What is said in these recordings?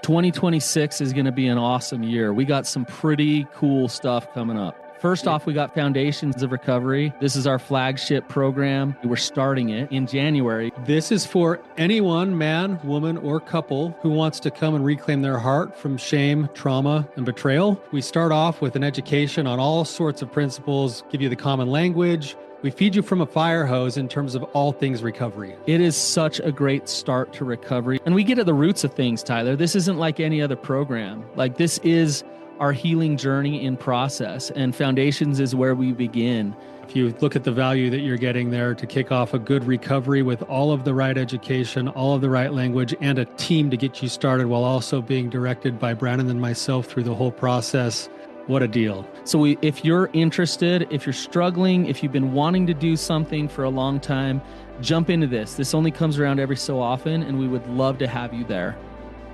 2026 is going to be an awesome year. We got some pretty cool stuff coming up. First off, we got Foundations of Recovery. This is our flagship program. We're starting it in January. This is for anyone, man, woman, or couple who wants to come and reclaim their heart from shame, trauma, and betrayal. We start off with an education on all sorts of principles, give you the common language. We feed you from a fire hose in terms of all things recovery. It is such a great start to recovery. And we get at the roots of things, Tyler. This isn't like any other program. Like, this is our healing journey in process, and Foundations is where we begin. If you look at the value that you're getting there to kick off a good recovery with all of the right education, all of the right language, and a team to get you started while also being directed by Brannon and myself through the whole process, what a deal. So if you're interested, if you're struggling, if you've been wanting to do something for a long time, jump into this. This only comes around every so often, and we would love to have you there.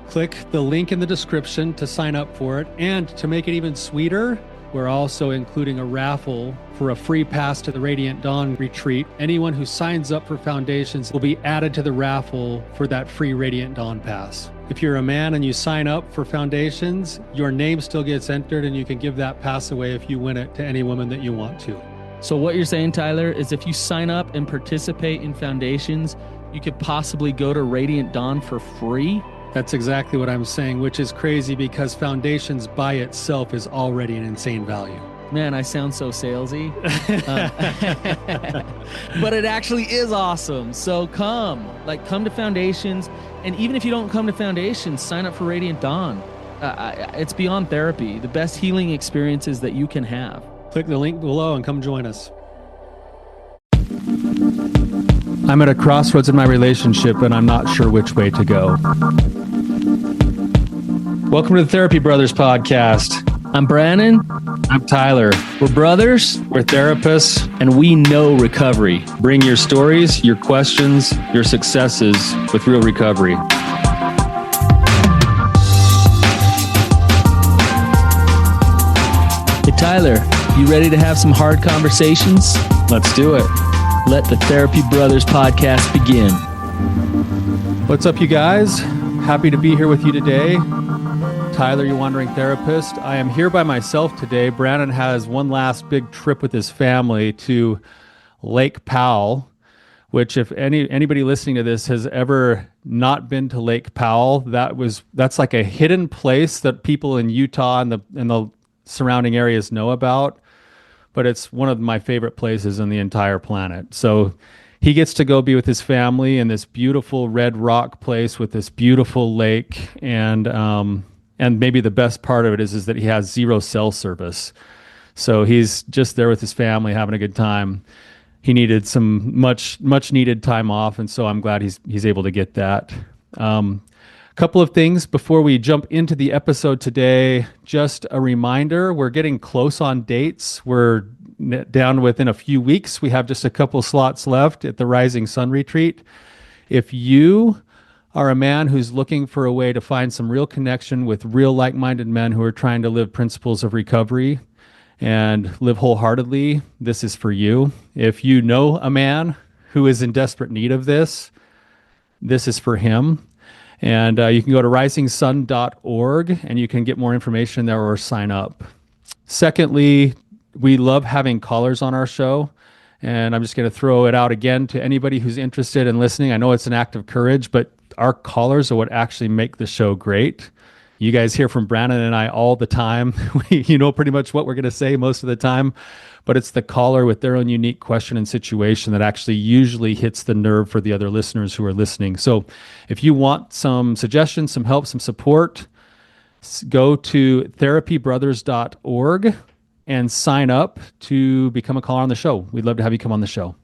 Click the link in the description to sign up for it. And to make it even sweeter, we're also including a raffle for a free pass to the Radiant Dawn retreat. Anyone who signs up for Foundations will be added to the raffle for that free Radiant Dawn pass. If you're a man and you sign up for Foundations, your name still gets entered, and you can give that pass away if you win it to any woman that you want to. So what you're saying, Tyler, is if you sign up and participate in Foundations, you could possibly go to Radiant Dawn for free? That's exactly what I'm saying, which is crazy because Foundations by itself is already an insane value. Man, I sound so salesy. But it actually is awesome. So come to Foundations. And even if you don't come to Foundations, sign up for Radiant Dawn. It's beyond therapy, the best healing experiences that you can have. Click the link below and come join us. I'm at a crossroads in my relationship, and I'm not sure which way to go. Welcome to the Therapy Brothers podcast. I'm Brannon. I'm Tyler. We're brothers. We're therapists. And we know recovery. Bring your stories, your questions, your successes with real recovery. Hey, Tyler, you ready to have some hard conversations? Let's do it. Let the Therapy Brothers podcast begin. What's up, you guys? Happy to be here with you today. Tyler, your wandering therapist. I am here by myself today. Brannon has one last big trip with his family to Lake Powell, which if anybody listening to this has ever not been to Lake Powell, that's like a hidden place that people in Utah and the surrounding areas know about. But it's one of my favorite places on the entire planet. So he gets to go be with his family in this beautiful red rock place with this beautiful lake. And maybe the best part of it is that he has zero cell service. So he's just there with his family having a good time. He needed some much needed time off. And so I'm glad he's able to get that. Couple of things before we jump into the episode today. Just a reminder, we're getting close on dates. We're down within a few weeks. We have just a couple slots left at the Rising Sun Retreat. If you are a man who's looking for a way to find some real connection with real like-minded men who are trying to live principles of recovery and live wholeheartedly, this is for you. If you know a man who is in desperate need of this is for him. And you can go to risingsun.org and you can get more information there or sign up. Secondly, we love having callers on our show. And I'm just going to throw it out again to anybody who's interested in listening. I know it's an act of courage, but our callers are what actually make the show great. You guys hear from Brannon and I all the time. You know pretty much what we're going to say most of the time, but it's the caller with their own unique question and situation that actually usually hits the nerve for the other listeners who are listening. So if you want some suggestions, some help, some support, go to therapybrothers.org and sign up to become a caller on the show. We'd love to have you come on the show.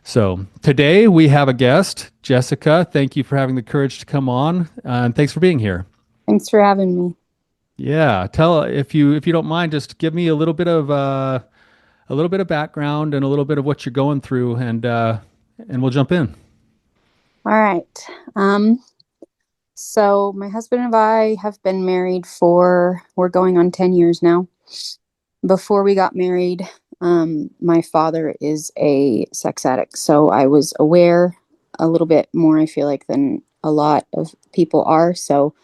So today we have a guest, Jessica. Thank you for having the courage to come on, and thanks for being here. Thanks for having me. Yeah, tell if you don't mind, just give me a little bit of background and a little bit of what you're going through, and we'll jump in. All right. So my husband and I have been married we're going on 10 years now. Before we got married, my father is a sex addict, so I was aware a little bit more, I feel like, than a lot of people are. So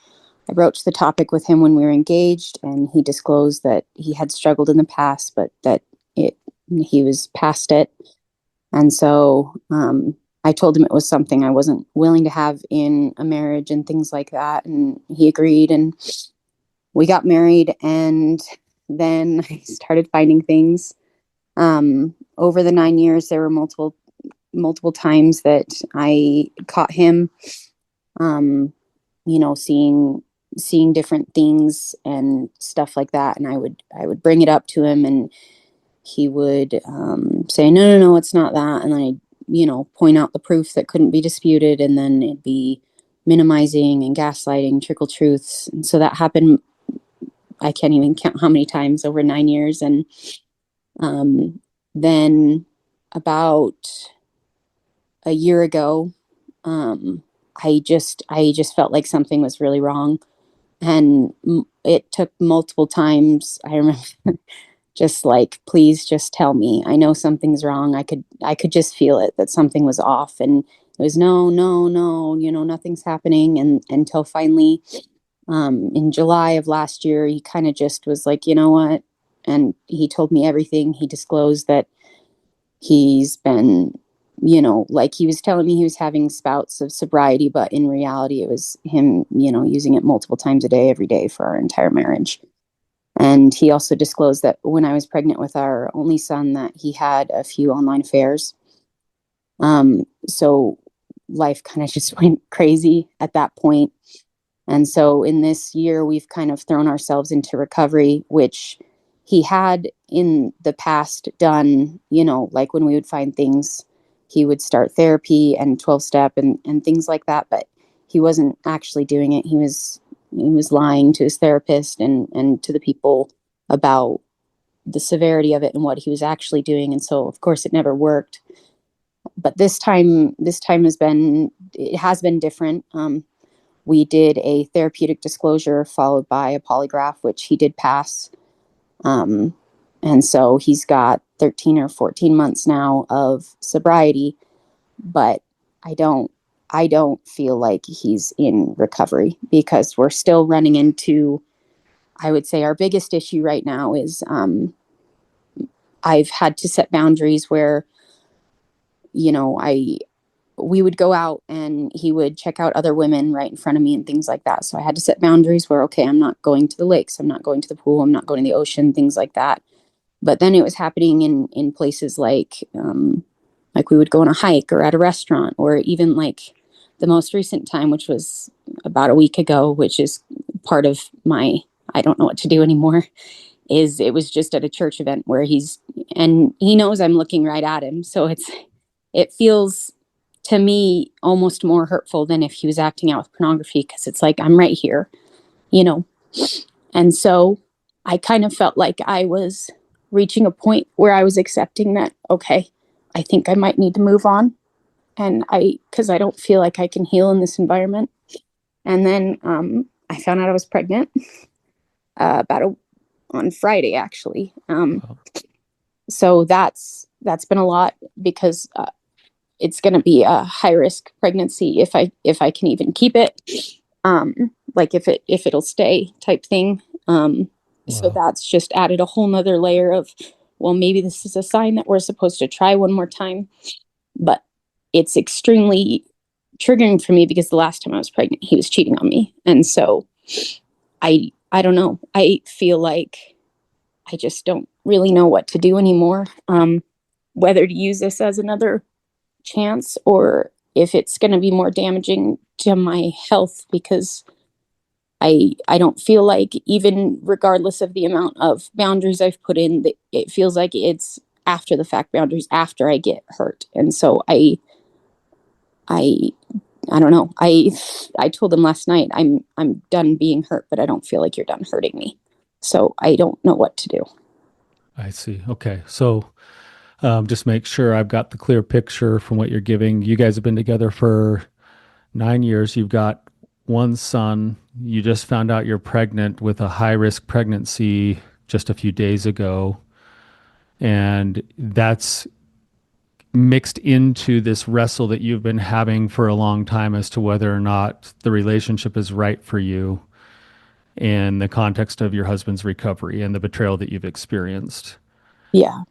I broached the topic with him when we were engaged, and he disclosed that he had struggled in the past, but that he was past it. And so I told him it was something I wasn't willing to have in a marriage and things like that. And he agreed, and we got married. And then I started finding things. Over the 9 years, there were multiple times that I caught him, seeing different things and stuff like that. And I would bring it up to him, and he would say, no, it's not that. And then I'd, point out the proof that couldn't be disputed. And then it'd be minimizing and gaslighting, trickle truths. And so that happened. I can't even count how many times over 9 years. And then about a year ago, I just felt like something was really wrong. And it took multiple times. I remember just like, please just tell me. I know something's wrong. I could just feel it, that something was off. And it was no, nothing's happening. And until finally, in July of last year, he kind of just was like, you know what? And he told me everything. He disclosed that he's been, like he was telling me he was having spouts of sobriety, but in reality, it was him, using it multiple times a day, every day for our entire marriage. And he also disclosed that when I was pregnant with our only son, that he had a few online affairs. So life kind of just went crazy at that point. And so in this year, we've kind of thrown ourselves into recovery, which he had in the past done, like when we would find things, he would start therapy and 12-step and things like that. But he wasn't actually doing it. He was lying to his therapist and to the people about the severity of it and what he was actually doing. And so, of course, it never worked. But this time has been different. We did a therapeutic disclosure followed by a polygraph, which he did pass. And so he's got 13 or 14 months now of sobriety, but I don't feel like he's in recovery, because we're still running into, I would say our biggest issue right now is, I've had to set boundaries where, we would go out and he would check out other women right in front of me and things like that. So I had to set boundaries where, okay, I'm not going to the lakes. I'm not going to the pool. I'm not going to the ocean, things like that. But then it was happening in places like we would go on a hike or at a restaurant, or even like the most recent time, which was about a week ago, which is part of my, I don't know what to do anymore, is it was just at a church event where he knows I'm looking right at him. So it feels to me almost more hurtful than if he was acting out with pornography, because it's like, I'm right here, And so I kind of felt like I was reaching a point where I was accepting that, okay, I think I might need to move on. And because I don't feel like I can heal in this environment. And then I found out I was pregnant on Friday, actually. So that's been a lot, because it's going to be a high risk pregnancy if I can even keep it, like if it'll stay type thing. Wow. So that's just added a whole nother layer of, well, maybe this is a sign that we're supposed to try one more time. But it's extremely triggering for me, because the last time I was pregnant, he was cheating on me. And so I don't know. I feel like I just don't really know what to do anymore. Whether to use this as another chance, or if it's going to be more damaging to my health, because I don't feel like, even regardless of the amount of boundaries I've put in, that it feels like it's after the fact boundaries after I get hurt. And so I don't know. I told him last night, I'm done being hurt, but I don't feel like you're done hurting me. So I don't know what to do. I see. Okay. So just make sure I've got the clear picture from what you're giving. You guys have been together for 9 years. You've got one son. You just found out you're pregnant with a high-risk pregnancy just a few days ago. And that's mixed into this wrestle that you've been having for a long time as to whether or not the relationship is right for you. in the context of your husband's recovery and the betrayal that you've experienced. Yeah.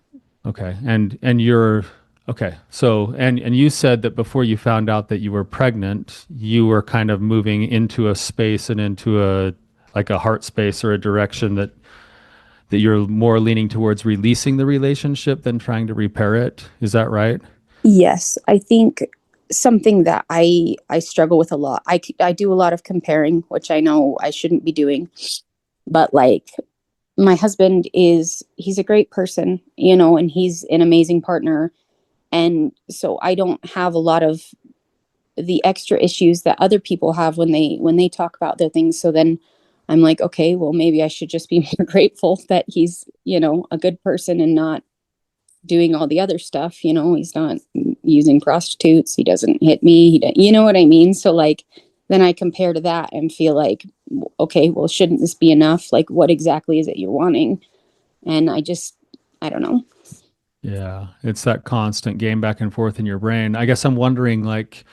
Okay. And you're okay. So and you said that before you found out that you were pregnant, you were kind of moving into a space and into a like a heart space or a direction that you're more leaning towards releasing the relationship than trying to repair it. Is that right? Yes, I think something that I struggle with a lot. I do a lot of comparing, which I know I shouldn't be doing, but like my husband he's a great person, and he's an amazing partner, and so I don't have a lot of the extra issues that other people have when they talk about their things. So then I'm like, okay, well maybe I should just be more grateful that he's, a good person and not doing all the other stuff. He's not using prostitutes, he doesn't hit me, you know what I mean? So like then I compare to that and feel like, okay, well shouldn't this be enough? Like what exactly is it you're wanting? And I don't know. Yeah, it's that constant game back and forth in your brain. I guess I'm wondering, like,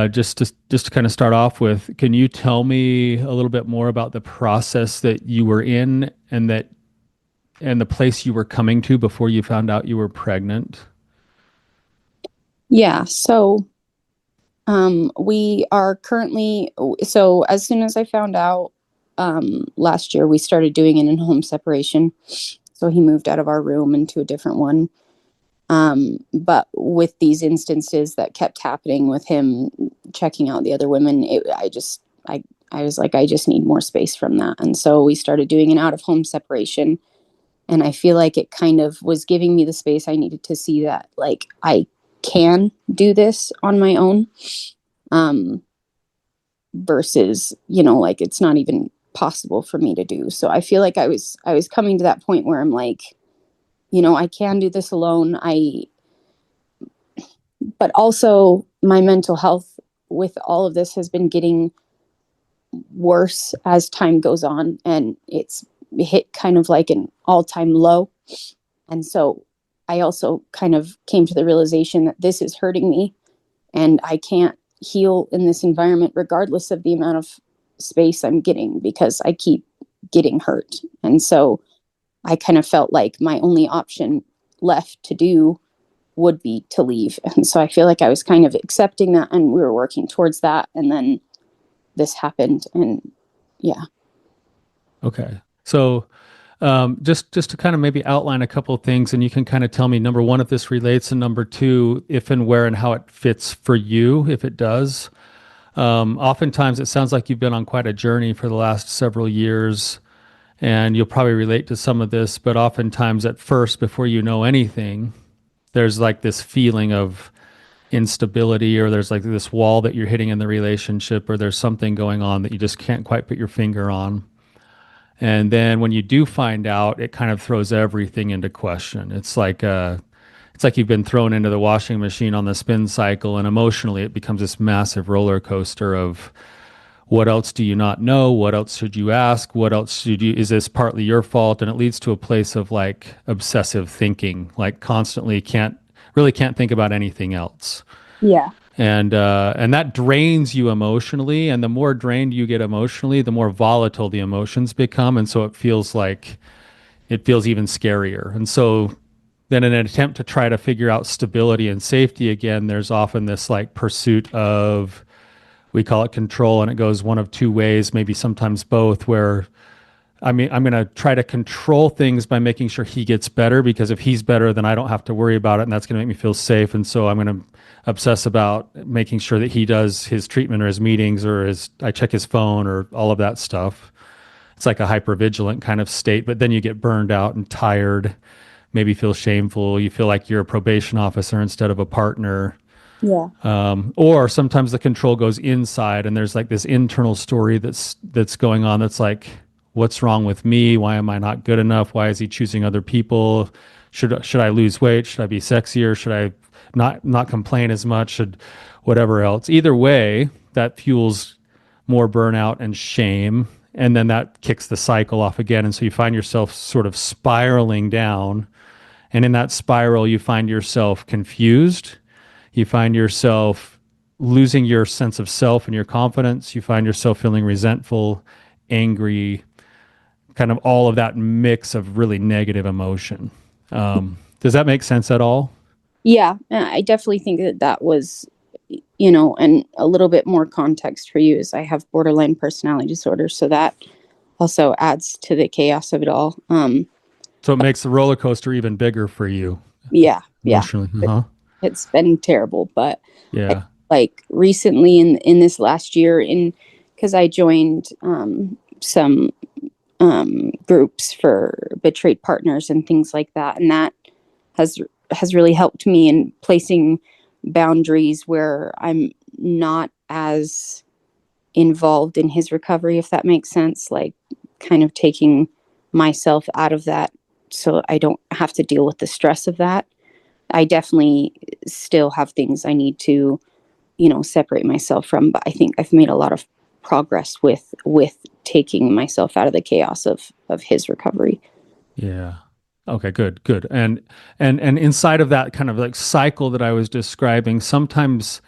just to kind of start off with, can you tell me a little bit more about the process that you were in and the place you were coming to before you found out you were pregnant? Yeah, so we are currently, so as soon as I found out last year, we started doing an in-home separation. So he moved out of our room into a different one. But with these instances that kept happening with him checking out the other women, I was like, I just need more space from that. And so we started doing an out-of-home separation. And I feel like it kind of was giving me the space I needed to see that, like, I can do this on my own. Um, versus, like it's not even possible for me to do. So I feel like I was coming to that point where I'm like, I can do this alone. But also my mental health with all of this has been getting worse as time goes on, and it's hit kind of like an all-time low. And so I also kind of came to the realization that this is hurting me and I can't heal in this environment regardless of the amount of space I'm getting, because I keep getting hurt. And so I kind of felt like my only option left to do would be to leave. And so I feel like I was kind of accepting that and we were working towards that. And then this happened. And yeah. Okay. So just to kind of maybe outline a couple of things, and you can kind of tell me, number one, if this relates, and number two, if and where and how it fits for you, if it does. Oftentimes, it sounds like you've been on quite a journey for the last several years, and you'll probably relate to some of this, but oftentimes at first, before you know anything, there's like this feeling of instability, or there's like this wall that you're hitting in the relationship, or there's something going on that you just can't quite put your finger on. And then when you do find out, it kind of throws everything into question. It's like you've been thrown into the washing machine on the spin cycle, and emotionally it becomes this massive roller coaster of what else do you not know? What else should you ask? What else should you, is this partly your fault? And it leads to a place of like obsessive thinking, like constantly can't think about anything else. Yeah. And that drains you emotionally. And the more drained you get emotionally, the more volatile the emotions become. And so it feels even scarier. And so then in an attempt to try to figure out stability and safety again, there's often this like pursuit of, we call it control, and it goes one of two ways, maybe sometimes both, where I'm going to try to control things by making sure he gets better, because if he's better, then I don't have to worry about it, and that's going to make me feel safe. And so I'm going to obsess about making sure that he does his treatment or his meetings, or I check his phone, or all of that stuff. It's like a hypervigilant kind of state, but then you get burned out and tired, maybe feel shameful. You feel like you're a probation officer instead of a partner. Yeah. Or sometimes the control goes inside, and there's like this internal story that's going on. That's like, what's wrong with me? Why am I not good enough? Why is he choosing other people? Should I lose weight? Should I be sexier? Should I not complain as much? Should whatever else? Either way, that fuels more burnout and shame, and then that kicks the cycle off again. And so you find yourself sort of spiraling down, and in that spiral, you find yourself confused. You find yourself losing your sense of self and your confidence. You find yourself feeling resentful, angry, kind of all of that mix of really negative emotion. Does that make sense at all? Yeah, I definitely think that was, and a little bit more context for you is I have borderline personality disorder, so that also adds to the chaos of it all. So it makes the roller coaster even bigger for you Yeah, yeah, emotionally. Uh-huh. it's been terrible, but Yeah. like recently in this last year, because I joined some groups for betrayed partners and things like that, and that has really helped me in placing boundaries where I'm not as involved in his recovery, if that makes sense, like kind of taking myself out of that so I don't have to deal with the stress of that. I definitely still have things I need to, separate myself from, but I think I've made a lot of progress with taking myself out of the chaos of his recovery. Yeah. Okay, good, good. And inside of that kind of like cycle that I was describing, sometimes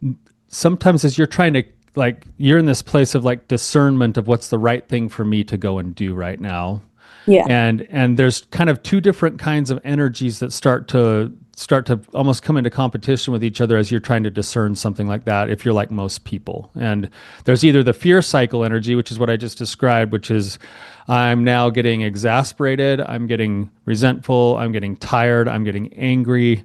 as you're trying to like you're in this place of like discernment of what's the right thing for me to go and do right now. Yeah. And there's kind of two different kinds of energies that start to almost come into competition with each other as you're trying to discern something like that if you're like most people. And there's either the fear cycle energy, which is what I just described, which is I'm now getting exasperated, I'm getting resentful, I'm getting tired, I'm getting angry.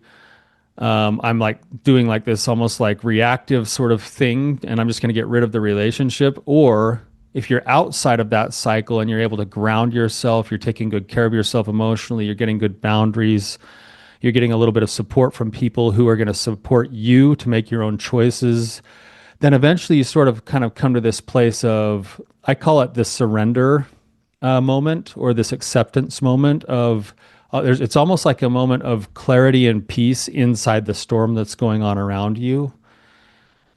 I'm like doing like this almost like reactive sort of thing, and I'm just going to get rid of the relationship. Or if you're outside of that cycle and you're able to ground yourself, you're taking good care of yourself emotionally, you're getting good boundaries, you're getting a little bit of support from people who are going to support you to make your own choices, then eventually you sort of kind of come to this place of, I call it the surrender moment or this acceptance moment of, it's almost like a moment of clarity and peace inside the storm that's going on around you.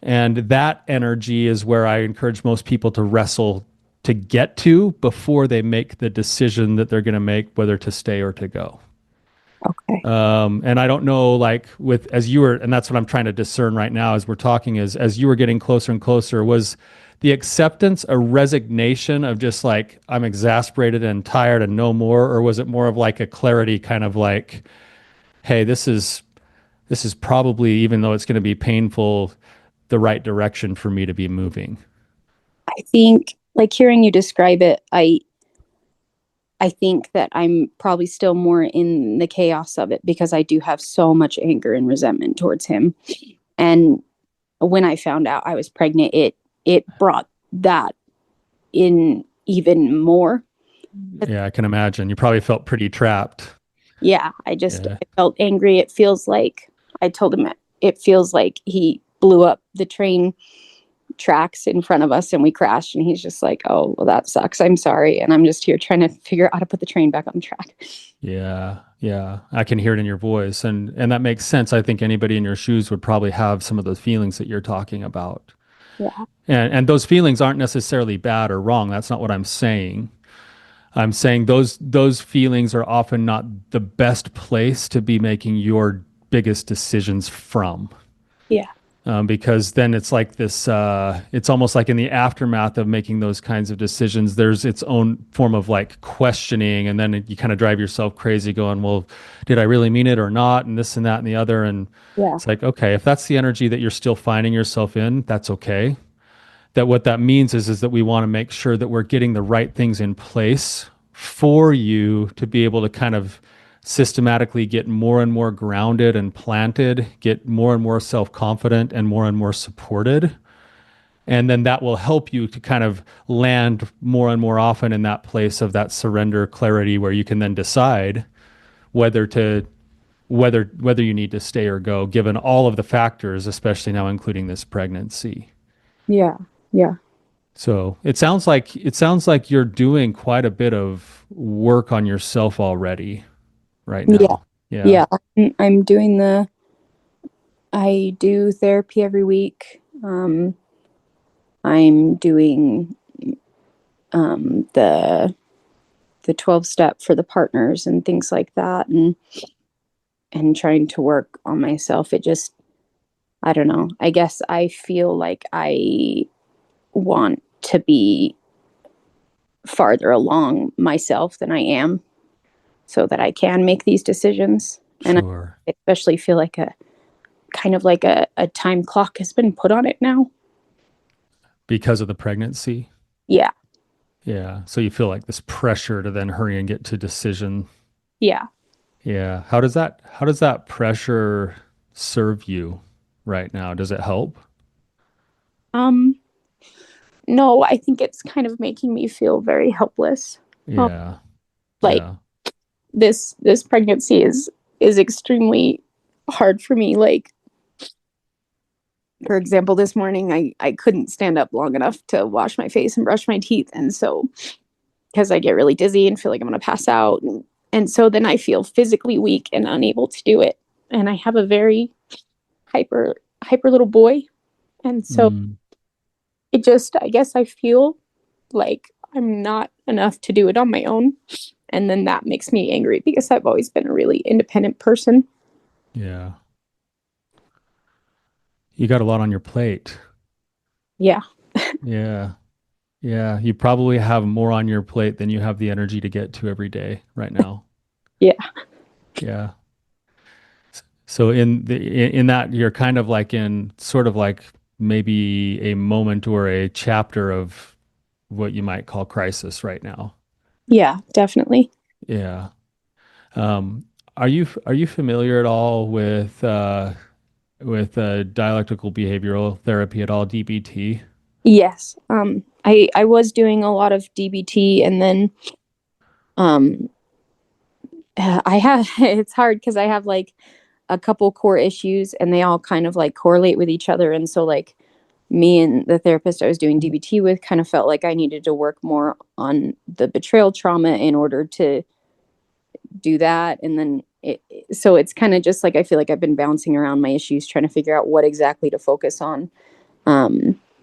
And that energy is where I encourage most people to wrestle to get to before they make the decision that they're going to make, whether to stay or to go. Okay. And I don't know, like with as you were, and that's what I'm trying to discern right now as we're talking, is as you were getting closer and closer, was the acceptance a resignation of just like I'm exasperated and tired and no more, or was it more of like a clarity, kind of like, hey, this is probably, even though it's going to be painful, the right direction for me to be moving. I think like hearing you describe it, I think that I'm probably still more in the chaos of it because I do have so much anger and resentment towards him. And when I found out I was pregnant, it brought that in even more. Yeah, I can imagine. You probably felt pretty trapped. Yeah, Yeah. I felt angry. It feels like I told him it feels like he blew up the train tracks in front of us and we crashed, and he's just like, oh well, that sucks, I'm sorry, and I'm just here trying to figure out how to put the train back on track. Yeah, yeah, I can hear it in your voice, and that makes sense. I think anybody in your shoes would probably have some of the feelings that you're talking about, Yeah. and those feelings aren't necessarily bad or wrong. That's not what I'm saying. I'm saying those feelings are often not the best place to be making your biggest decisions from. Yeah. Because then it's like this, it's almost like in the aftermath of making those kinds of decisions, there's its own form of like questioning. And then you kind of drive yourself crazy going, well, did I really mean it or not? And this and that and the other. And Yeah. it's like, okay, if that's the energy that you're still finding yourself in, that's okay. That what that means is that we want to make sure that we're getting the right things in place for you to be able to kind of systematically get more and more grounded and planted, get more and more self-confident and more supported. And then that will help you to kind of land more and more often in that place of that surrender clarity where you can then decide whether to whether you need to stay or go, given all of the factors, especially now including this pregnancy. Yeah. Yeah. So it sounds like you're doing quite a bit of work on yourself already right Yeah. now. Yeah. Yeah. I'm doing I do therapy every week. I'm doing the 12 step for the partners and things like that, and trying to work on myself. It just, I don't know. I guess I feel like I want to be farther along myself than I am, so that I can make these decisions. And Sure. I especially feel like a kind of like a time clock has been put on it now. Because of the pregnancy. Yeah. Yeah. So you feel like this pressure to then hurry and get to decision. Yeah. Yeah. How does that pressure serve you right now? Does it help? Um, no, I think it's kind of making me feel very helpless. Um, Yeah. like Yeah. this pregnancy is extremely hard for me. Like, for example, this morning I couldn't stand up long enough to wash my face and brush my teeth. And so, because I get really dizzy and feel like I'm going to pass out. And so then I feel physically weak and unable to do it. And I have a very hyper little boy. And so Mm, I guess I feel like I'm not enough to do it on my own. And then that makes me angry because I've always been a really independent person. yeah. You got a lot on your plate. Yeah. Yeah. Yeah. You probably have more on your plate than you have the energy to get to every day right now. Yeah. Yeah. So in that you're kind of like in sort of like maybe a moment or a chapter of what you might call crisis right now. Yeah, definitely. Yeah. Um, are you familiar at all with dialectical behavioral therapy at all, DBT? Yes. I was doing a lot of DBT, and then um I have it's hard because I have like a couple core issues and they all kind of like correlate with each other. And so like me and the therapist I was doing DBT with kind of felt like I needed to work more on the betrayal trauma in order to do that. And then so it's kind of just like I feel like I've been bouncing around my issues trying to figure out what exactly to focus on.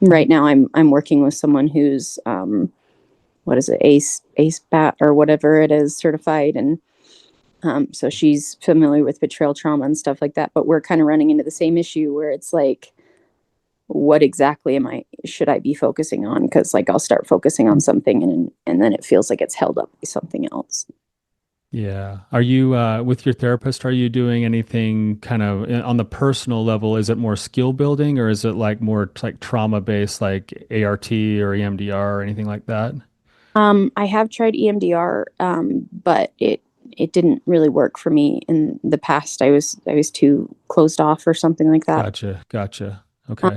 Right now I'm working with someone who's what is it, ace bat or whatever it is, certified. And so she's familiar with betrayal trauma and stuff like that, but we're kind of running into the same issue where it's like, what exactly should I be focusing on? Because like I'll start focusing on something and then it feels like it's held up by something else. Yeah. Are you with your therapist, are you doing anything kind of on the personal level? Is it more skill building or is it like more like trauma based like ART or EMDR or anything like that? I have tried EMDR, but it didn't really work for me in the past. I was too closed off or something like that. Gotcha. Gotcha. Okay.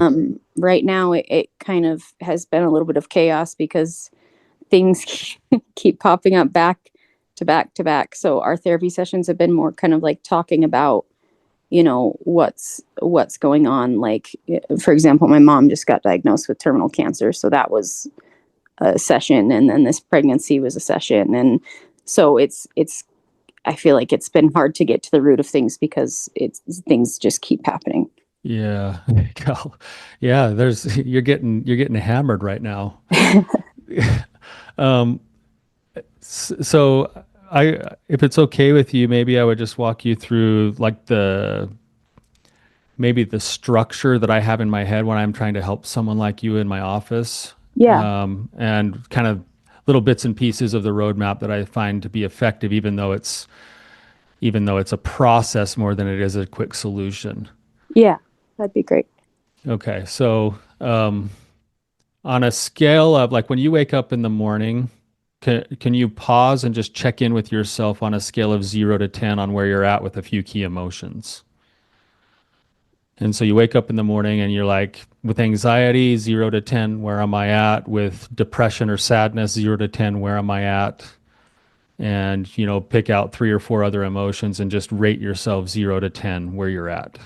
Right now it kind of has been a little bit of chaos because things keep popping up back to back to back. So our therapy sessions have been more kind of like talking about, what's going on. Like, for example, my mom just got diagnosed with terminal cancer. So that was a session. And then this pregnancy was a session. And so I feel like it's been hard to get to the root of things because things just keep happening. Yeah. Gal- Yeah, you're getting hammered right now. Um, so if it's okay with you, maybe I would just walk you through like maybe the structure that I have in my head when I'm trying to help someone like you in my office, Yeah. and kind of little bits and pieces of the roadmap that I find to be effective, even though it's a process more than it is a quick solution. Yeah. That'd be great. Okay, so on a scale of like when you wake up in the morning, can you pause and just check in with yourself on a scale of 0 to 10 on where you're at with a few key emotions? And so you wake up in the morning and you're like, with anxiety, 0 to 10, where am I at? With depression or sadness, 0 to 10, where am I at? And, pick out three or four other emotions and just rate yourself 0 to 10 where you're at.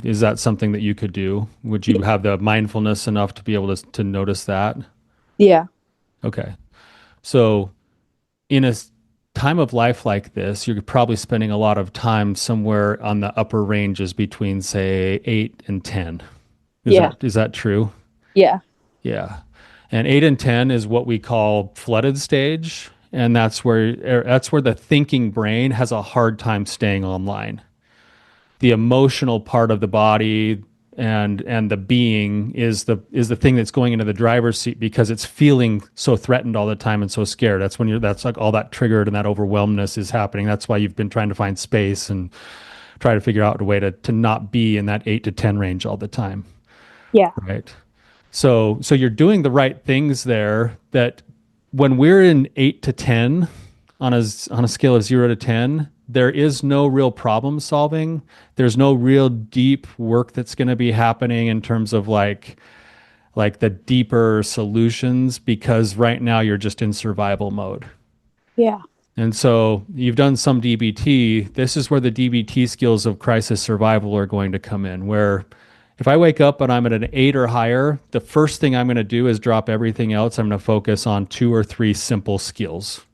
Is that something that you could do? Would you have the mindfulness enough to be able to notice that? Yeah. Okay. So in time of life like this, you're probably spending a lot of time somewhere on the upper ranges between, say, 8 and 10. Is Yeah. that true? Yeah. Yeah. And 8 and 10 is what we call flooded stage. And that's where the thinking brain has a hard time staying online. The emotional part of the body and the being is the thing that's going into the driver's seat because it's feeling so threatened all the time and so scared. That's like all that triggered and that overwhelmness is happening. That's why you've been trying to find space and try to figure out a way to not be in that 8 to 10 range all the time. Yeah. Right. So you're doing the right things there. That when we're in 8 to 10 on a scale of 0 to 10, there is no real problem solving. There's no real deep work that's going to be happening in terms of like the deeper solutions, because right now you're just in survival mode. Yeah. And so you've done some DBT. This is where the DBT skills of crisis survival are going to come in, where if I wake up and I'm at an 8 or higher, the first thing I'm going to do is drop everything else. I'm going to focus on 2 or 3 simple skills.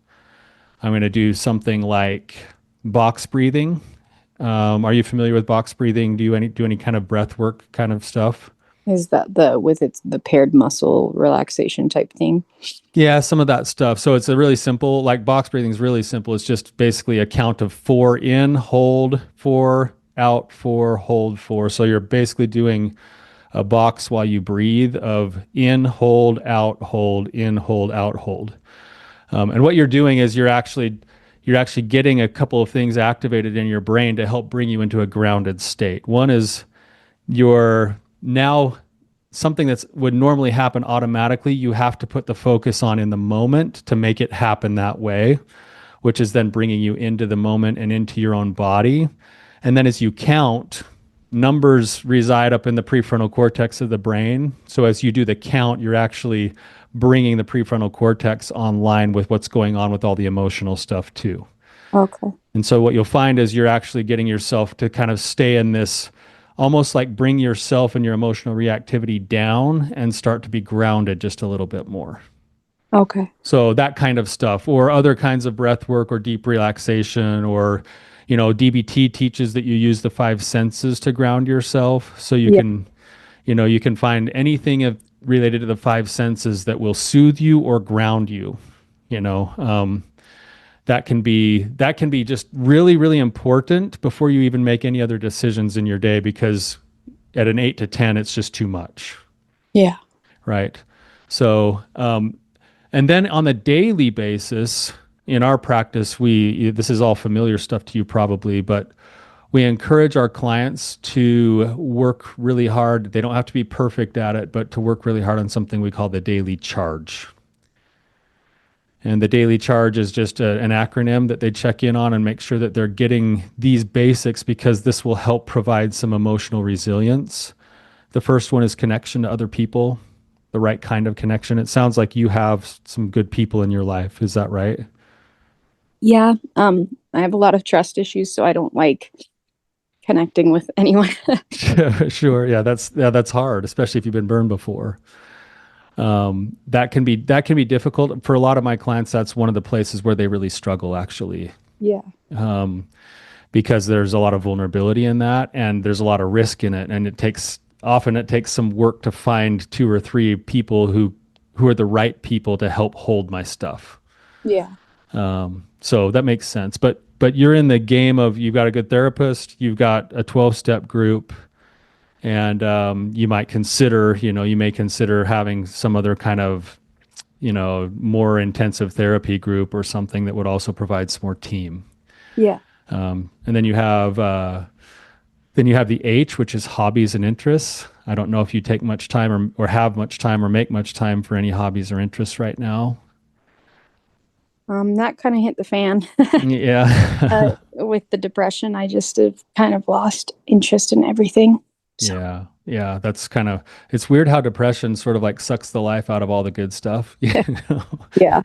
I'm going to do something like box breathing. Are you familiar with box breathing? Do you do any kind of breath work kind of stuff? Is that the paired muscle relaxation type thing? Yeah, some of that stuff. So it's a really simple, like box breathing is really simple. It's just basically a count of 4 in, hold 4, out 4, hold 4. So you're basically doing a box while you breathe of in, hold, out, hold, in, hold, out, hold. And what you're doing is you're actually getting a couple of things activated in your brain to help bring you into a grounded state. One is you're now something that would normally happen automatically, you have to put the focus on in the moment to make it happen that way, which is then bringing you into the moment and into your own body. And then as you count, numbers reside up in the prefrontal cortex of the brain. So as you do the count, you're actually bringing the prefrontal cortex online with what's going on with all the emotional stuff too. Okay. And so what you'll find is you're actually getting yourself to kind of stay in this, almost like bring yourself and your emotional reactivity down and start to be grounded just a little bit more. Okay. So that kind of stuff, or other kinds of breath work or deep relaxation, or, DBT teaches that you use the 5 senses to ground yourself. So you can, you can find anything related to the 5 senses that will soothe you or ground you, that can be just really, really important before you even make any other decisions in your day, because at an 8 to 10, it's just too much. Yeah. Right. So, and then on a daily basis in our practice, this is all familiar stuff to you probably, but we encourage our clients to work really hard. They don't have to be perfect at it, but to work really hard on something we call the daily charge. And the daily charge is just an acronym that they check in on and make sure that they're getting these basics, because this will help provide some emotional resilience. The first one is connection to other people, the right kind of connection. It sounds like you have some good people in your life. Is that right? Yeah. I have a lot of trust issues, so I don't like connecting with anyone. Sure. Yeah, that's hard, especially if you've been burned before. That can be difficult for a lot of my clients. That's one of the places where they really struggle, actually. Yeah. Because there's a lot of vulnerability in that, and there's a lot of risk in it, and it takes some work to find 2 or 3 people who are the right people to help hold my stuff. Yeah. So that makes sense. But you're in the game of, you've got a good therapist, you've got a 12-step group. And you may consider having some other kind of, more intensive therapy group or something that would also provide some more team. Yeah. And then you have the H, which is hobbies and interests. I don't know if you take much time or have much time or make much time for any hobbies or interests right now. That kind of hit the fan. Yeah. With the depression, I just have kind of lost interest in everything. So. Yeah. That's it's weird how depression sort of like sucks the life out of all the good stuff. Yeah.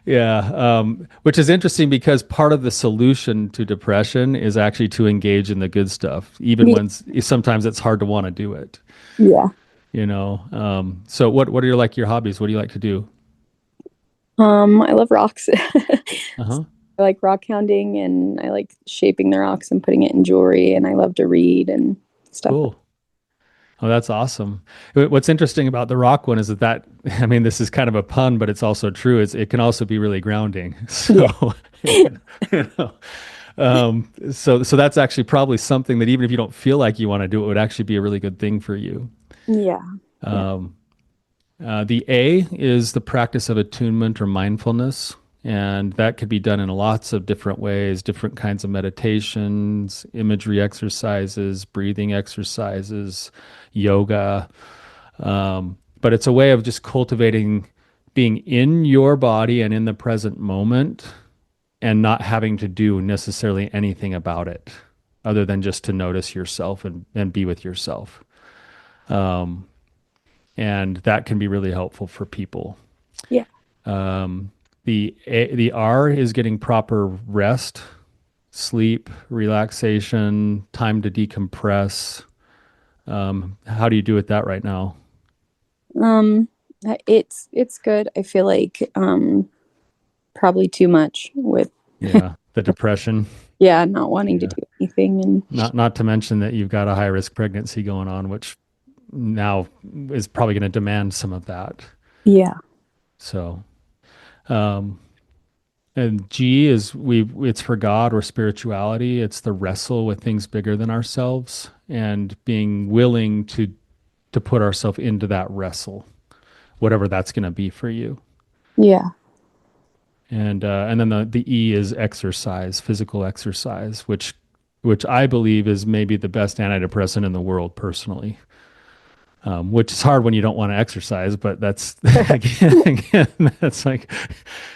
Yeah. Which is interesting, because part of the solution to depression is actually to engage in the good stuff, even when sometimes it's hard to want to do it. Yeah. So what are your hobbies? What do you like to do? I love rocks. Uh-huh. I like rock hounding, and I like shaping the rocks and putting it in jewelry, and I love to read and stuff. Cool. Oh, that's awesome. What's interesting about the rock one is that I mean, this is kind of a pun, but it's also true. It can also be really grounding. So, So that's actually probably something that even if you don't feel like you want to do it, would actually be a really good thing for you. Yeah. Yeah. Um, the A is the practice of attunement or mindfulness. And that could be done in lots of different ways, different kinds of meditations, imagery exercises, breathing exercises, yoga. But it's a way of just cultivating being in your body and in the present moment and not having to do necessarily anything about it other than just to notice yourself and be with yourself. Um, and that can be really helpful for people. Yeah. The R is getting proper rest, sleep, relaxation, time to decompress. How do you do with that right now? Um, it's good. I feel like probably too much with Yeah, the depression. yeah, not wanting to Yeah. do anything and Not to mention that you've got a high risk pregnancy going on, which now is probably going to demand some of that. yeah. So, um, and G is it's for God or spirituality. It's the wrestle with things bigger than ourselves and being willing to put ourselves into that wrestle, whatever that's going to be for you. Yeah. And then the E is exercise, physical exercise, which I believe is maybe the best antidepressant in the world personally. Which is hard when you don't want to exercise, but that's again, that's like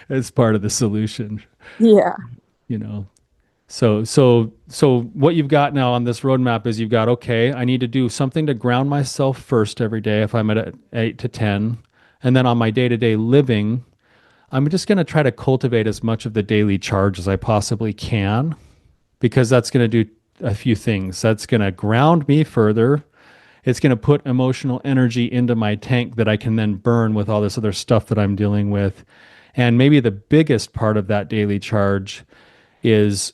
it's part of the solution, Yeah. you know. So what you've got now on this roadmap is you've got, okay, I need to do something to ground myself first every day if I'm at 8 to 10, and then on my day-to-day living, I'm just going to try to cultivate as much of the daily charge as I possibly can, because that's going to do a few things. That's going to ground me further. It's going to put emotional energy into my tank that I can then burn with all this other stuff that I'm dealing with. And maybe the biggest part of that daily charge is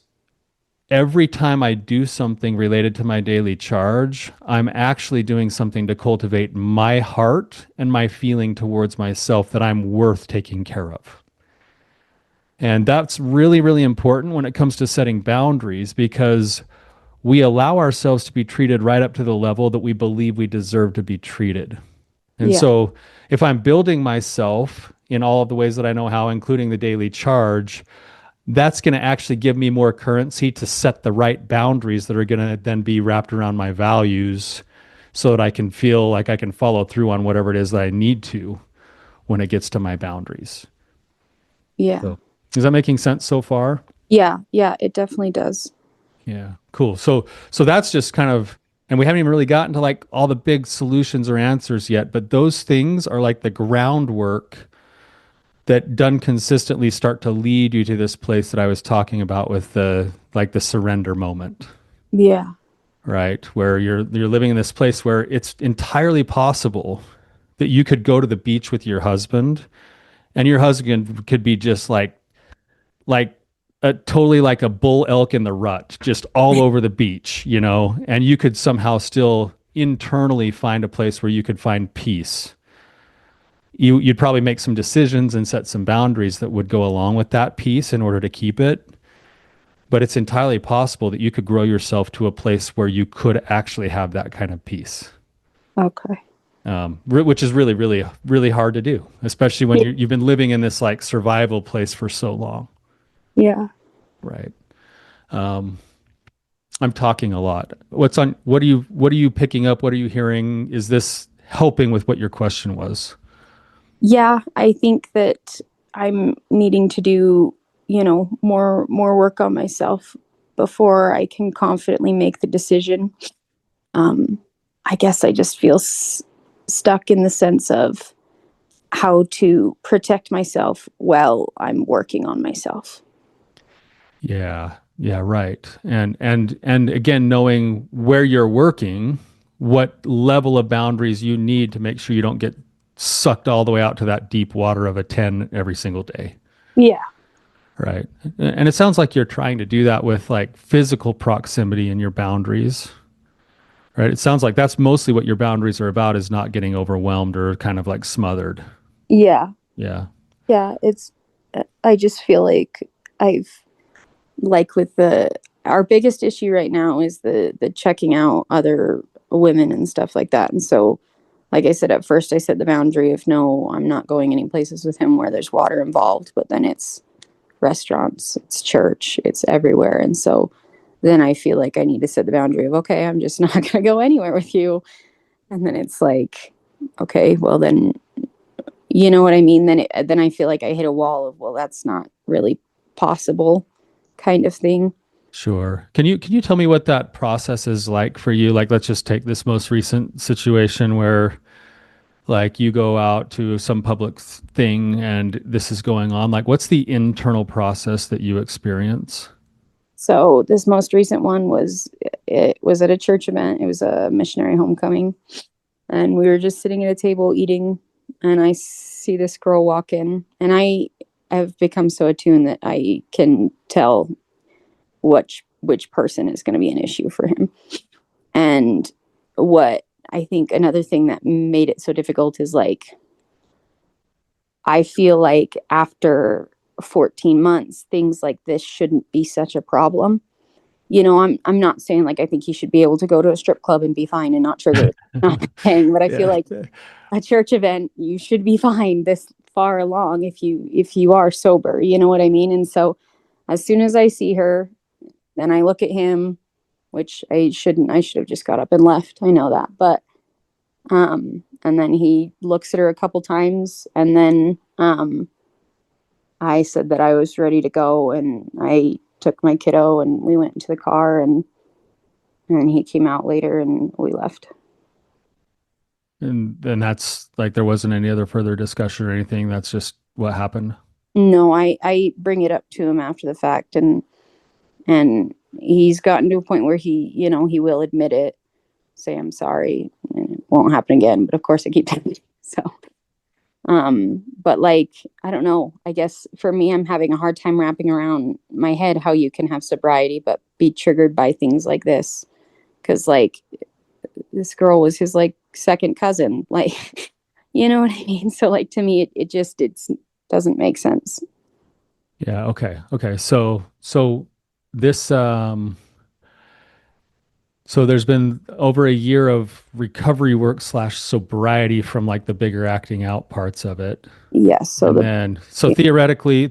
every time I do something related to my daily charge, I'm actually doing something to cultivate my heart and my feeling towards myself that I'm worth taking care of. And that's really, really important when it comes to setting boundaries, because we allow ourselves to be treated right up to the level that we believe we deserve to be treated. And Yeah. so if I'm building myself in all of the ways that I know how, including the daily charge, that's going to actually give me more currency to set the right boundaries that are going to then be wrapped around my values so that I can feel like I can follow through on whatever it is that I need to when it gets to my boundaries. Yeah. So, is that making sense so far? Yeah. Yeah. It definitely does. Yeah, cool. So that's just kind of, and we haven't even really gotten to like all the big solutions or answers yet, but those things are like the groundwork that done consistently start to lead you to this place that I was talking about with the like the surrender moment, Yeah. right? Where you're living in this place where it's entirely possible that you could go to the beach with your husband and your husband could be just like totally like a bull elk in the rut, just all over the beach, you know, and you could somehow still internally find a place where you could find peace. You'd probably make some decisions and set some boundaries that would go along with that peace in order to keep it. But it's entirely possible that you could grow yourself to a place where you could actually have that kind of peace. Okay. Which is really, really, really hard to do, especially when you've been living in this like survival place for so long. Yeah. Right. I'm talking a lot. What are you picking up? What are you hearing? Is this helping with what your question was? Yeah. I think that I'm needing to do, more work on myself before I can confidently make the decision. Um, I guess I just feel stuck in the sense of how to protect myself while I'm working on myself. Yeah. Yeah, right. And again, knowing where you're working, what level of boundaries you need to make sure you don't get sucked all the way out to that deep water of a 10 every single day. Yeah. Right. And it sounds like you're trying to do that with like physical proximity in your boundaries. Right. It sounds like that's mostly what your boundaries are about, is not getting overwhelmed or kind of like smothered. Yeah. Yeah. Yeah. I just feel like I've like with our biggest issue right now is the checking out other women and stuff like that. And so, like I said, at first I set the boundary of no, I'm not going any places with him where there's water involved, but then it's restaurants, it's church, it's everywhere. And so then I feel like I need to set the boundary of, okay, I'm just not going to go anywhere with you. And then it's like, okay, well then, you know what I mean? Then I feel like I hit a wall of, well, that's not really possible kind of thing. Sure. Can you tell me what that process is like for you? Like, let's just take this most recent situation where like you go out to some public thing and this is going on. Like, what's the internal process that you experience? So this most recent one it was at a church event. It was a missionary homecoming, and we were just sitting at a table eating, and I see this girl walk in, and I have become so attuned that I can tell which person is going to be an issue for him. And what I think another thing that made it so difficult is like I feel like after 14 months, things like this shouldn't be such a problem. You know, I'm not saying like I think he should be able to go to a strip club and be fine and not trigger. Not saying, but I feel Yeah. like a church event, you should be fine this far along if you are sober. You know what I mean? And so as soon as I see her, then I look at him, which I shouldn't. I should have just got up and left. I know that, but and then he looks at her a couple times, and then I said that I was ready to go, and I took my kiddo and we went into the car, and he came out later and we left. And then that's like there wasn't any other further discussion or anything. That's just what happened. No, I bring it up to him after the fact, and he's gotten to a point where he will admit it, say I'm sorry, and it won't happen again. But of course, I keep doing it. So, but like I don't know. I guess for me, I'm having a hard time wrapping around my head how you can have sobriety but be triggered by things like this, because like this girl was his like second cousin, like you know what I mean. So like to me, it just doesn't make sense. Yeah. Okay. Okay. So this so there's been over a year of recovery work slash sobriety from like the bigger acting out parts of it. Yes. So And the then, so theoretically,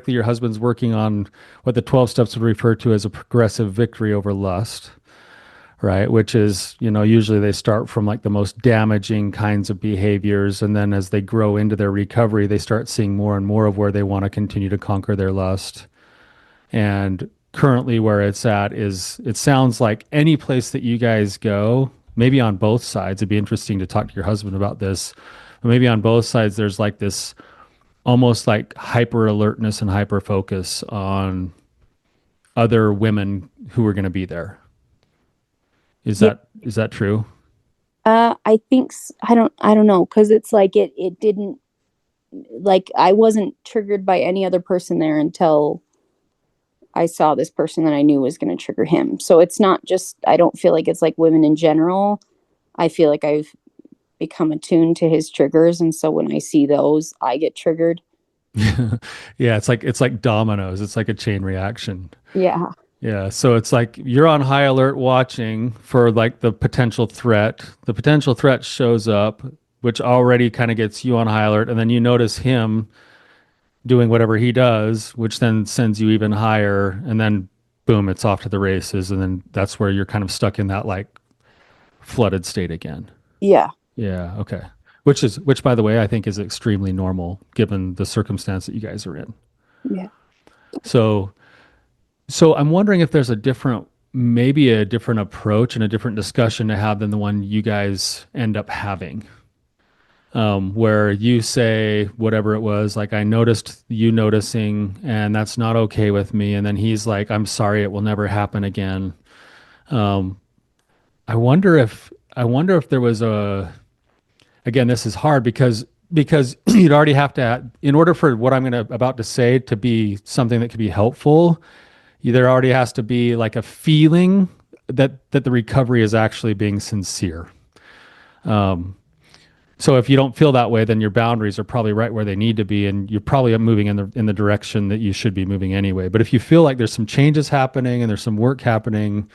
your husband's working on what the 12 steps would refer to as a progressive victory over lust, right? Which is, usually they start from like the most damaging kinds of behaviors. And then as they grow into their recovery, they start seeing more and more of where they want to continue to conquer their lust. And currently, where it's at is it sounds like any place that you guys go, maybe on both sides, it'd be interesting to talk to your husband about this. But maybe on both sides, there's like this almost like hyper alertness and hyper focus on other women who are going to be there. Is yeah, that true? I think I don't know, because it's like it didn't, like I wasn't triggered by any other person there until I saw this person that I knew was going to trigger him. So it's not just, I don't feel like it's like women in general. I feel like I've become attuned to his triggers, and so when I see those, I get triggered. Yeah, it's like dominoes. It's like a chain reaction. Yeah. Yeah, so it's like you're on high alert watching for like the potential threat. The potential threat shows up, which already kind of gets you on high alert, and then you notice him doing whatever he does, which then sends you even higher, and then boom, it's off to the races, and then that's where you're kind of stuck in that like flooded state again. Yeah. Yeah, okay. Which by the way, I think is extremely normal given the circumstance that you guys are in. Yeah. So so I'm wondering if there's maybe a different approach and a different discussion to have than the one you guys end up having. Where you say whatever it was, like I noticed you noticing, and that's not okay with me. And then he's like, I'm sorry, it will never happen again. Um, I wonder if there was again, this is hard because you'd already have to, in order for what I'm about to say to be something that could be helpful, there already has to be like a feeling that the recovery is actually being sincere. So if you don't feel that way, then your boundaries are probably right where they need to be, and you're probably moving in the direction that you should be moving anyway. But if you feel like there's some changes happening and there's some work happening,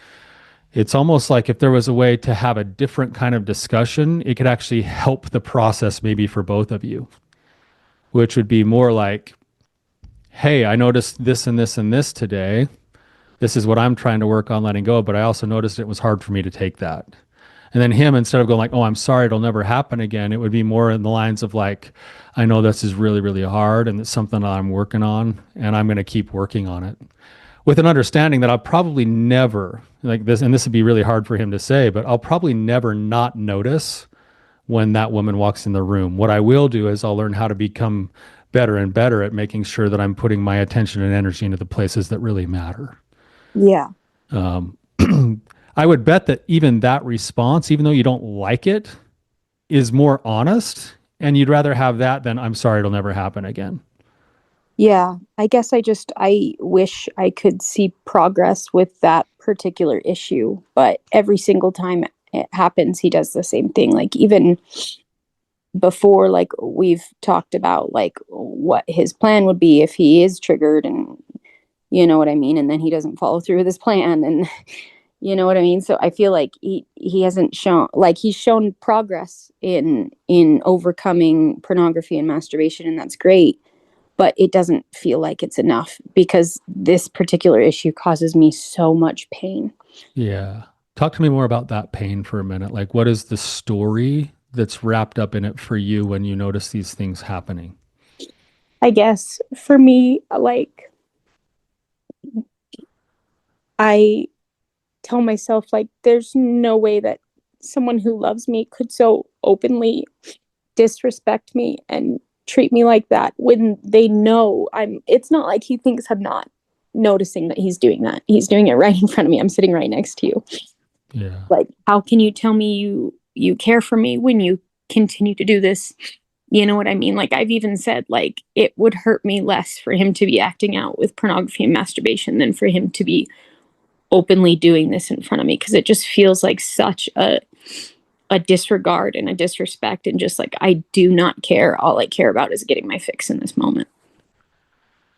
it's almost like if there was a way to have a different kind of discussion, it could actually help the process maybe for both of you, which would be more like, hey, I noticed this and this and this today. This is what I'm trying to work on letting go, but I also noticed it was hard for me to take that. And then him, instead of going like, oh, I'm sorry, it'll never happen again, it would be more in the lines of like, I know this is really, really hard and it's something that I'm working on and I'm going to keep working on it. With an understanding that I'll probably never, like this, and this would be really hard for him to say, but I'll probably never not notice when that woman walks in the room. What I will do is I'll learn how to become better and better at making sure that I'm putting my attention and energy into the places that really matter. Yeah. I would bet that even that response, even though you don't like it, is more honest, and you'd rather have that than I'm sorry, it'll never happen again. Yeah. I guess I wish I could see progress with that particular issue, but every single time it happens, he does the same thing. Like even before, like we've talked about like what his plan would be if he is triggered, and you know what I mean? And then he doesn't follow through with his plan, and you know what I mean? So I feel like he hasn't shown, like he's shown progress in overcoming pornography and masturbation, and that's great, but it doesn't feel like it's enough because this particular issue causes me so much pain. Yeah. Talk to me more about that pain for a minute. Like, what is the story that's wrapped up in it for you when you notice these things happening? I guess for me, like I tell myself like there's no way that someone who loves me could so openly disrespect me and treat me like that when they know it's not like he thinks I'm not noticing that he's doing that. He's doing it right in front of me. I'm sitting right next to you. Yeah. Like, how can you tell me you care for me when you continue to do this? You know what I mean? Like I've even said like it would hurt me less for him to be acting out with pornography and masturbation than for him to be openly doing this in front of me, because it just feels like such a disregard and a disrespect, and just like I do not care. All I care about is getting my fix in this moment.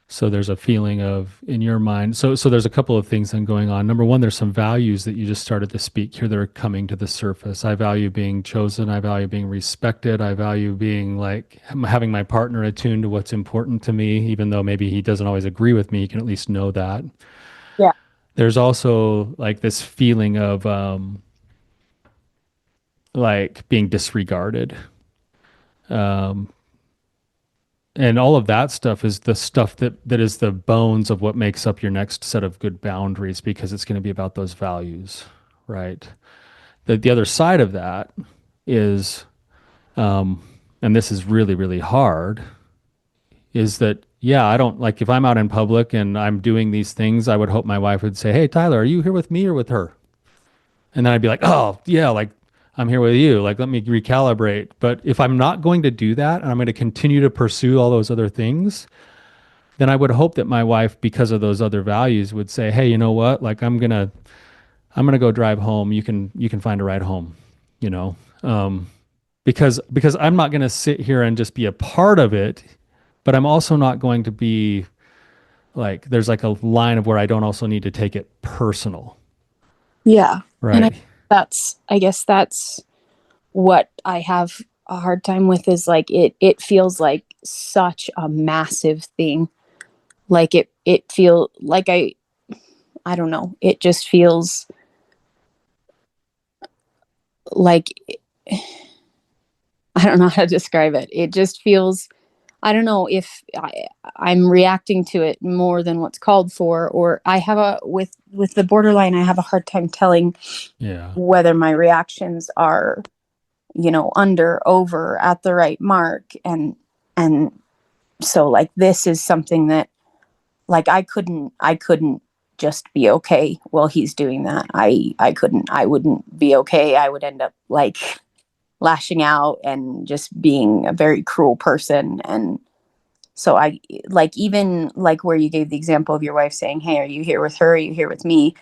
So there's a feeling of in your mind. So there's a couple of things then going on. Number one, there's some values that you just started to speak here that are coming to the surface. I value being chosen. I value being respected. I value being like having my partner attuned to what's important to me, even though maybe he doesn't always agree with me. You can at least know that. Yeah. There's also like this feeling of like being disregarded. And all of that stuff is the stuff that is the bones of what makes up your next set of good boundaries, because it's going to be about those values, right? The other side of that is, and this is really, really hard, is that, yeah, I don't like if I'm out in public and I'm doing these things, I would hope my wife would say, hey, Tyler, are you here with me or with her? And then I'd be like, oh, yeah, like I'm here with you. Like, let me recalibrate. But if I'm not going to do that and I'm going to continue to pursue all those other things, then I would hope that my wife, because of those other values, would say, hey, you know what? Like, I'm gonna go drive home. You can find a ride home, you know, because I'm not going to sit here and just be a part of it, but I'm also not going to be like, there's like a line of where I don't also need to take it personal. Yeah. Right. And I guess that's what I have a hard time with, is like it feels like such a massive thing. Like it feel like I don't know. It just feels like I don't know how to describe it. It just feels, I don't know if I'm reacting to it more than what's called for, or I have with the borderline, I have a hard time telling whether my reactions are, under, over, at the right mark. And so like, this is something that like, I couldn't just be okay while he's doing that. I wouldn't be okay. I would end up like lashing out and just being a very cruel person. And so I like, even like where you gave the example of your wife saying, hey, are you here with her? Are you here with me?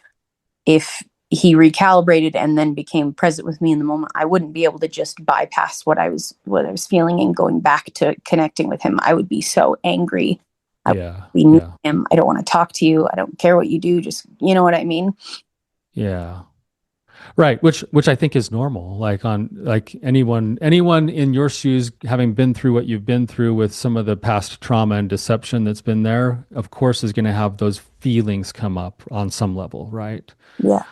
If he recalibrated and then became present with me in the moment, I wouldn't be able to just bypass what I was feeling and going back to connecting with him. I would be so angry. I would be near him. I don't want to talk to you. I don't care what you do. Just, you know what I mean? Yeah. Right, which I think is normal. Like anyone in your shoes, having been through what you've been through with some of the past trauma and deception that's been there, of course, is going to have those feelings come up on some level, right? Yeah.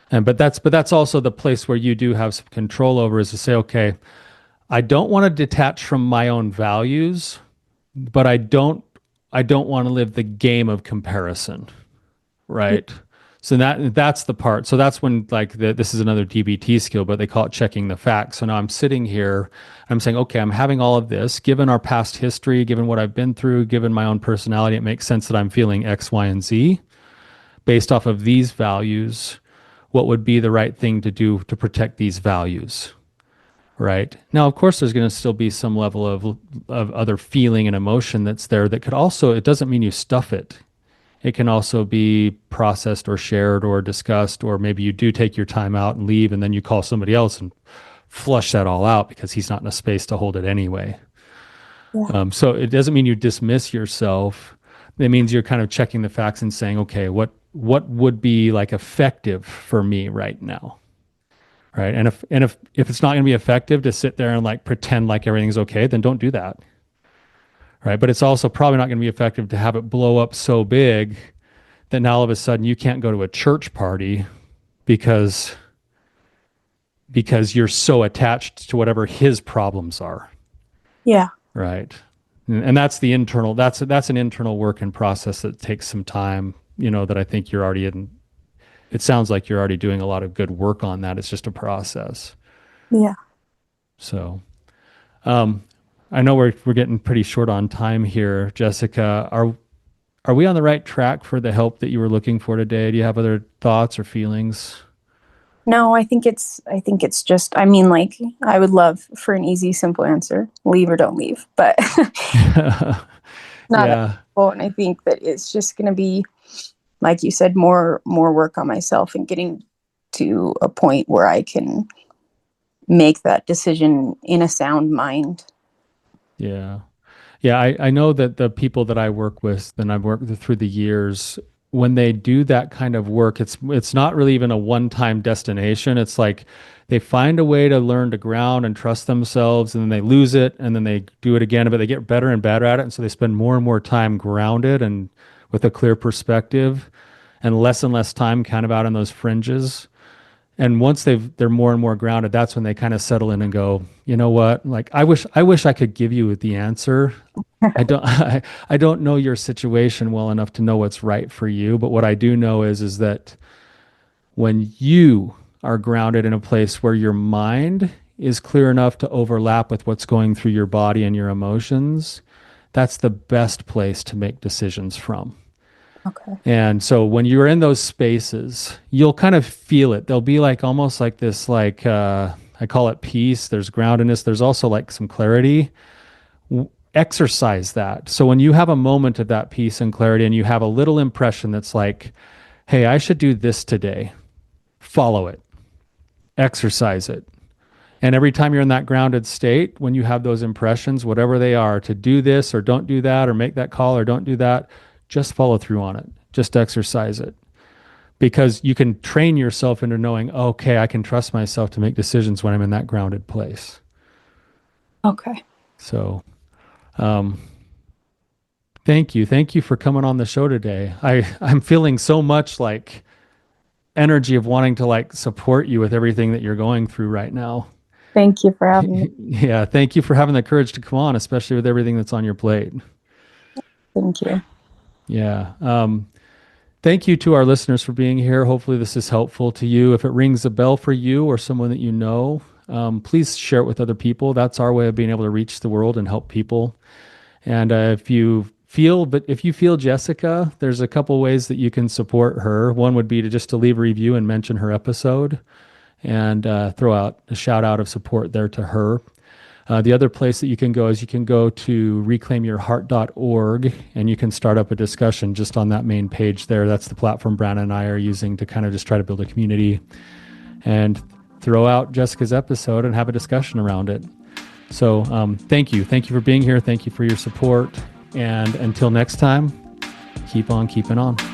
But that's also the place where you do have some control over, is to say, okay, I don't want to detach from my own values, but I don't want to live the game of comparison, right? So that's the part. So that's when, like, this is another DBT skill, but they call it checking the facts. So now I'm sitting here, I'm saying, okay, I'm having all of this, given our past history, given what I've been through, given my own personality, it makes sense that I'm feeling X, Y, and Z. Based off of these values, what would be the right thing to do to protect these values? Right. Now, of course, there's going to still be some level of other feeling and emotion that's there that could also, it doesn't mean you stuff it. It can also be processed or shared or discussed, or maybe you do take your time out and leave, and then you call somebody else and flush that all out because he's not in a space to hold it anyway. Yeah. So it doesn't mean you dismiss yourself. It means you're kind of checking the facts and saying, okay, what would be like effective for me right now? Right. And if it's not going to be effective to sit there and like pretend like everything's okay, then don't do that. Right. But it's also probably not going to be effective to have it blow up so big that now all of a sudden you can't go to a church party because you're so attached to whatever his problems are. Yeah. Right. And that's the internal, that's an internal work and process that takes some time, that I think you're already in. It sounds like you're already doing a lot of good work on that. It's just a process. Yeah. So, I know we're getting pretty short on time here, Jessica. Are we on the right track for the help that you were looking for today? Do you have other thoughts or feelings? No, I think it's just, I mean, like, I would love for an easy, simple answer, leave or don't leave, but not Yeah. simple. And I think that it's just going to be, like you said, more work on myself and getting to a point where I can make that decision in a sound mind. Yeah. Yeah. I know that the people that I work with and I've worked with through the years, when they do that kind of work, it's not really even a one-time destination. It's like they find a way to learn to ground and trust themselves, and then they lose it, and then they do it again, but they get better and better at it. And so they spend more and more time grounded and with a clear perspective, and less time kind of out on those fringes. And once they're more and more grounded, that's when they kind of settle in and go, you know what? Like, I wish I could give you the answer. I don't know your situation well enough to know what's right for you. But what I do know is that when you are grounded in a place where your mind is clear enough to overlap with what's going through your body and your emotions, that's the best place to make decisions from. Okay. And so when you're in those spaces, you'll kind of feel it. There'll be like almost like this, like, I call it peace. There's groundedness. There's also like some clarity. Exercise that. So when you have a moment of that peace and clarity and you have a little impression that's like, hey, I should do this today, follow it, exercise it. And every time you're in that grounded state, when you have those impressions, whatever they are, to do this or don't do that, or make that call or don't do that, just follow through on it. Just exercise it. Because you can train yourself into knowing, okay, I can trust myself to make decisions when I'm in that grounded place. Okay. So, thank you. Thank you for coming on the show today. I'm feeling so much like energy of wanting to like support you with everything that you're going through right now. Thank you for having me. Yeah. Thank you for having the courage to come on, especially with everything that's on your plate. Thank you. Yeah. Thank you to our listeners for being here. Hopefully this is helpful to you. If it rings a bell for you or someone that you know, please share it with other people. That's our way of being able to reach the world and help people. And if you feel Jessica, there's a couple ways that you can support her. One would be to leave a review and mention her episode and throw out a shout out of support there to her. The other place that you can go is you can go to reclaimyourheart.org, and you can start up a discussion just on that main page there. That's the platform Brannon and I are using to kind of just try to build a community and throw out Jessica's episode and have a discussion around it. So thank you. Thank you for being here. Thank you for your support. And until next time, keep on keeping on.